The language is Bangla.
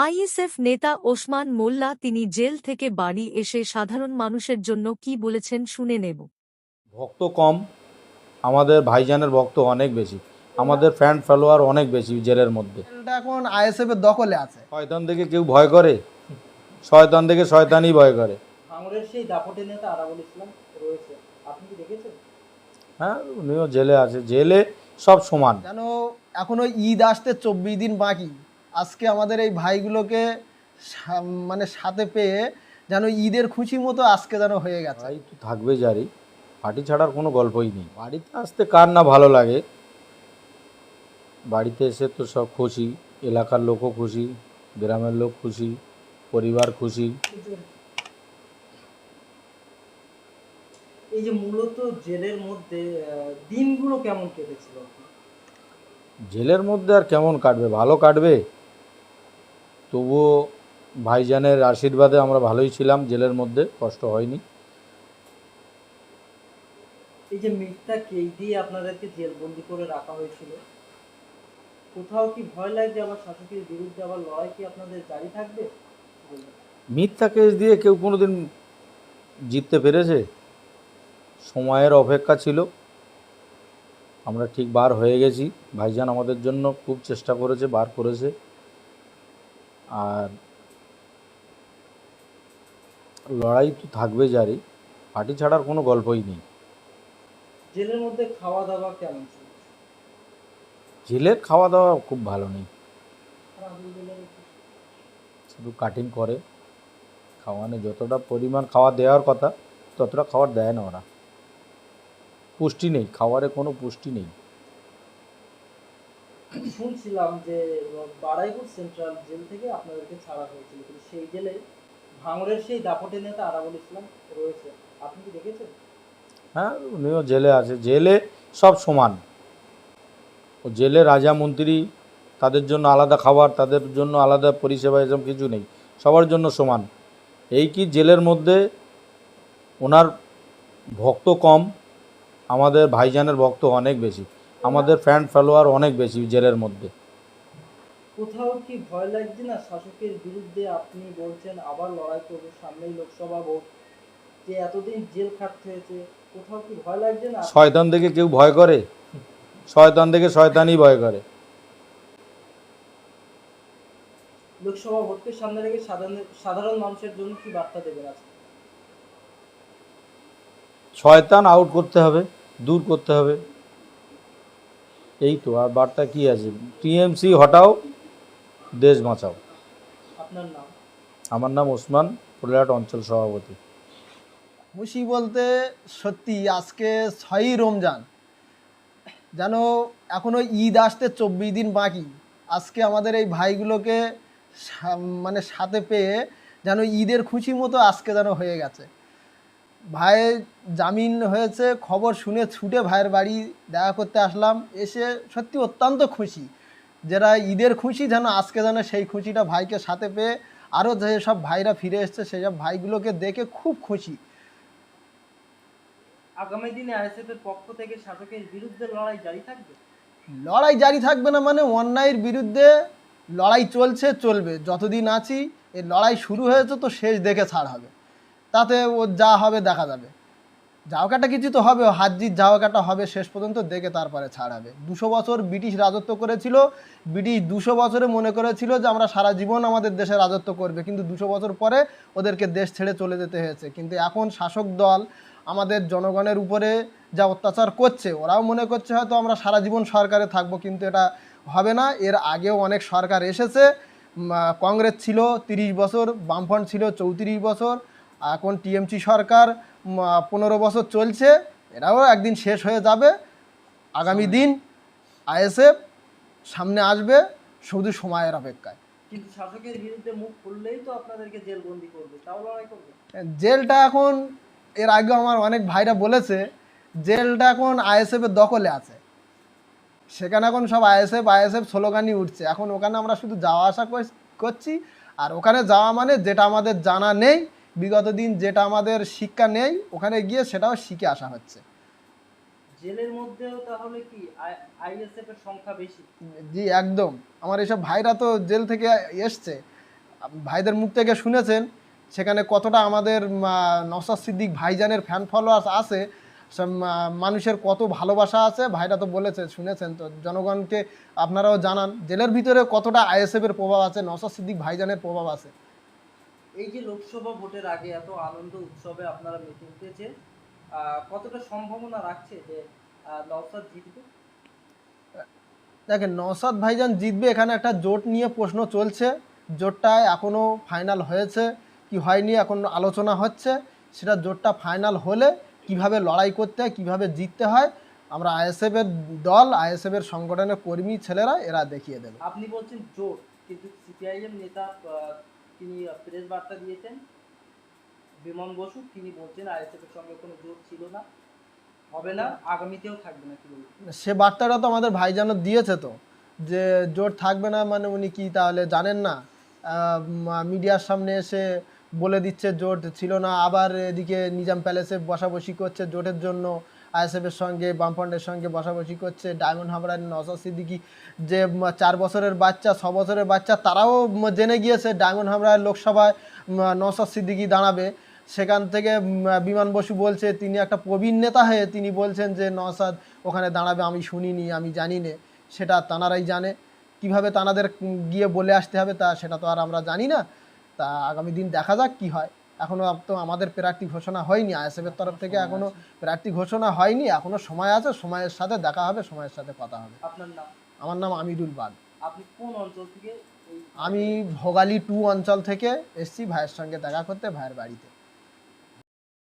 আইএসএফ নেতা ওসমান মোল্লা তিনি জেল থেকে বাড়ি এসে সাধারণ মানুষের জন্য কি বলেছেন শুনে নেব। ভক্ত কম, আমাদের ভাইজানের ভক্ত অনেক বেশি, আমাদের ফ্যান ফলোয়ার অনেক বেশি জেলের মধ্যে। এটা এখন আইএসএফ এর দখলে আছে। শয়তান থেকে কেউ ভয় করে? শয়তান থেকে শয়তানই ভয় করে। ভাঙড়ের সেই দাপটে নেতা আরাবুল ইসলাম রয়েছে, আপনি কি দেখেছেন? হ্যাঁ, উনিও জেলে আছে, জেলে সব সমান। যেন এখনো ঈদ আসতে 24 দিন বাকি, আজকে আমাদের এই ভাইগুলোকে মানে সাথে পেয়ে যেন ঈদের খুশি মতো আজকে যেন হয়ে গেছে। ভাই তো থাকবে জারি, পার্টি ছাড়ার কোনো গল্পই নেই। বাড়িতে আসতে কার না ভালো লাগে? বাড়িতে এসে তো সব খুশি, এলাকার লোকও খুশি, গ্রামের লোক খুশি, পরিবার খুশি। এই যে মূলত জেলের মধ্যে দিনগুলো কেমন কেটেছিল? জেলের মধ্যে আর কেমন কাটবে, ভালো কাটবে। তবুও ভাইজানের আশীর্বাদে আমরা ভালোই ছিলাম, জেলের মধ্যে কষ্ট হয়নি। এই যে মিথ্যা কেস দিয়ে আপনাদেরকে জেলবন্দি করে রাখা হয়েছিল, কোথাও কি ভয় লাগে আবার শাসকের বিরুদ্ধে আবার লড়াই কি আপনাদের জারি থাকবে? মিথ্যা কেস দিয়ে কেউ কোনোদিন জিততে পেরেছে? সময়ের অপেক্ষা ছিল, আমরা ঠিক বার হয়ে গেছি। ভাইজান আমাদের জন্য খুব চেষ্টা করেছে, বার করেছে। আর লড়াই তো থাকবে জারি, পার্টি ছাড়ার কোনো গল্পই নেই। জেলের মধ্যে খাওয়া দাওয়া কেমন ছিল? জেলের খাওয়া দাওয়া খুব ভালো নেই, শুধু কাটিং করে, খাওয়ানো যতটা পরিমাণ খাওয়া দেওয়ার কথা ততটা খাবার দেয় না ওরা। পুষ্টি নেই, খাবারে কোনো পুষ্টি নেই। শুনছিলাম যে বারাইপুর সেন্ট্রাল জেল থেকে আপনাদেরকে ছাড়া হয়েছিল, কিন্তু সেই জেলে ভাঙড়ের সেই দাপটে নেতা আরাবুল ইসলাম রয়েছে, আপনি কি দেখেছেন? হ্যাঁ, উনিও জেলে আছে, জেলে সব সমান। ও জেলে রাজা মন্ত্রী, তাদের জন্য আলাদা খাবার, তাদের জন্য আলাদা পরিষেবা, এসব কিছু নেই, সবার জন্য সমান। এই কি জেলের মধ্যে ওনার ভক্ত কম, আমাদের ভাইজানের ভক্ত অনেক বেশি, আমাদের ফ্যান ফলোয়ার অনেক বেশি জেলের মধ্যে। কোথাও কি ভয় লাগছে না শাসকের বিরুদ্ধে? আপনি বলছেন আবার লড়াই করবে, সামনেই লোকসভা ভোট, যে এতদিন জেল খাটতে হয়েছে, কোথাও কি ভয় লাগছে না? শয়তান থেকে কেউ ভয় করে? শয়তান থেকে শয়তানই ভয় করে। লোকসভা ভোটকে সামনে রেখে সাধারণ মানুষের জন্য কি বার্তা দেবেন আজকে? শয়তান আউট করতে হবে, দূর করতে হবে, এই তো। আর বার্তা কি আছে? টিএমসি হটাও, দেশ বাঁচাও। আপনার নাম? আমার নাম ওসমান, পোলাহাট অঞ্চল সভাপতি। খুশি বলতে সত্যি আজকে 6ই রমজান, যেন এখনো ঈদ আসতে 24 দিন বাকি, আজকে আমাদের এই ভাইগুলোকে মানে সাথে পেয়ে যেন ঈদের খুশি মতো আজকে যেন হয়ে গেছে। ভাইয়ের জামিন হয়েছে, খবর শুনে ছুটে ভাইয়ের বাড়ি দেখা করতে আসলাম, এসে সত্যি অত্যন্ত খুশি। যারা ঈদের খুশি যেন আজকে যেন সেই খুশিটা ভাইকে সাথে পেয়ে, আরও যেসব ভাইরা ফিরে এসছে সেসব ভাইগুলোকে দেখে খুব খুশি। আগামী দিনে আইএসএফ এর পক্ষ থেকে শাসকের বিরুদ্ধে লড়াই জারি থাকবে? লড়াই জারি থাকবে না মানে অন্যায়ের বিরুদ্ধে লড়াই চলছে, চলবে যতদিন আছি। এই লড়াই শুরু হয়েছে তো শেষ দেখে ছাড় হবে, তাতে ও যা হবে দেখা যাবে। যাওয়া কাটা কিছু তো হবে, হাত জিত যাওয়া কাটা হবে, শেষ পর্যন্ত দেখে তারপরে ছাড় হবে। 200 বছর ব্রিটিশ রাজত্ব করেছিল, ব্রিটিশ 200 বছরে মনে করেছিল যে আমরা সারা জীবন আমাদের দেশে রাজত্ব করবে, কিন্তু 200 বছর পরে ওদেরকে দেশ ছেড়ে চলে যেতে হয়েছে। কিন্তু এখন শাসক দল আমাদের জনগণের উপরে যা অত্যাচার করছে, ওরাও মনে করছে হয়তো আমরা সারা জীবন সরকারে থাকবো, কিন্তু এটা হবে না। এর আগেও অনেক সরকার এসেছে, কংগ্রেস ছিল 30 বছর, বামফ্রন্ট ছিল 34 বছর, এখন টিএমসি সরকার 15 বছর চলছে, এটাও একদিন শেষ হয়ে যাবে। আগামী দিন আইএসএফ সামনে আসবে, শুধু সময়ের অপেক্ষায়। কিন্তু শাসকের বিরুদ্ধে মুখ খুললেই তো আপনাদেরকে জেলবন্দি করবে, তাও লড়াই করবে? জেলটা এখন, এর আগে আমার অনেক ভাইরা বলেছে, জেলটা এখন আইএসএফের দখলে আছে, সেখানে এখন সব আইএসএফ আইএসএফ স্লোগানই উঠছে। এখন ওখানে আমরা শুধু যাওয়া আসা করছি, আর ওখানে যাওয়া মানে যেটা আমাদের জানা নেই, বিগত দিন যেটা আমাদের শিক্ষা নেই, ওখানে গিয়ে সেটাও শিখে আসা হচ্ছে। জেলের মধ্যেও তাহলে কি আইএসএফ এর সংখ্যা বেশি? জি একদম, আমার এসব ভাইরা তো জেল থেকে এসছে, ভাইদের মুখ থেকে শুনেছেন সেখানে কতটা আমাদের নওশাদ সিদ্দিক ভাইজানের ফ্যান ফলোয়ার্স আছে, মানুষের কত ভালোবাসা আছে, ভাইরা তো বলেছে শুনেছেন। তো জনগণকে আপনারাও জানান জেলের ভিতরে কতটা আইএসএফের প্রভাব আছে, নওশাদ সিদ্দিক ভাইজানের প্রভাব আছে। এই যে লোকসভা ভোটের আগে এত আনন্দ উৎসবে আপনারা মেতে উঠেছেন, কতটা সম্ভাবনা রাখছে যে নওশাদ জিতবে? দেখেন নওশাদ ভাইজান জিতবে এখানে একটা জোট নিয়ে প্রশ্ন চলছে, জোটটা এখনও ফাইনাল হয়েছে কি হয়নি এখন আলোচনা হচ্ছে। সেটা জোটটা ফাইনাল হলে কিভাবে লড়াই করতে হয়, কীভাবে জিততে হয়, আমরা আইএসএফের দল, আইএসএফের সংগঠনের কর্মী ছেলেরা এরা দেখিয়ে দেবে। আপনি বলছেন জোট, কিন্তু সিপিআইএম নেতা তিনি প্রেস বার্তা দিয়েছেন বিমান বসু, তিনি বলছেন আইএসএফ এর সঙ্গে কোনো জোট ছিল না, হবে না, আগামীতেও থাকবে না। কি বলবেন? সে বার্তাটা তো আমাদের ভাইজানও দিয়েছে তো, যে জোট থাকবে না মানে উনি কি তাহলে জানেন না? মিডিয়ার সামনে এসে বলে দিচ্ছে জোট ছিল না, আবার এদিকে নিজাম প্যালেসে বসাবসি করছে জোটের জন্য, আইএসএফের সঙ্গে বামফ্রন্টের সঙ্গে বসাবসি করছে। ডায়মন্ড হাবড়ার নওশাদ সিদ্দিকী যে 4 বছরের বাচ্চা 6 বছরের বাচ্চা তারাও জেনে গিয়েছে ডায়মন্ড হাবড়ার লোকসভায় নওশাদ সিদ্দিকী দাঁড়াবে। সেখান থেকে বিমান বসু বলছে তিনি একটা প্রবীণ নেতা হয়ে তিনি বলছেন যে নওশাদ ওখানে দাঁড়াবে, আমি শুনিনি, আমি জানি না। সেটা তানারাই জানে, কিভাবে তানাদের গিয়ে বলে আসতে হবে তা সেটা তো আর আমরা জানি না। তা আগামী দিন দেখা যাক কি হয়। এখনও তো আমাদের প্রার্থী ঘোষণা হয়নি, আইএসএফের তরফ থেকে এখনও প্রার্থী ঘোষণা হয়নি, এখনও সময় আছে, সময়ের সাথে দেখা হবে, সময়ের সাথে কথা হবে। আপনার নাম? আমার নাম আমিরুল বাগ। আপনি কোন অঞ্চল থেকে? আমি ভোগালী 2 অঞ্চল থেকে এসছি ভাইয়ের সঙ্গে দেখা করতে, ভাইয়ের বাড়িতে।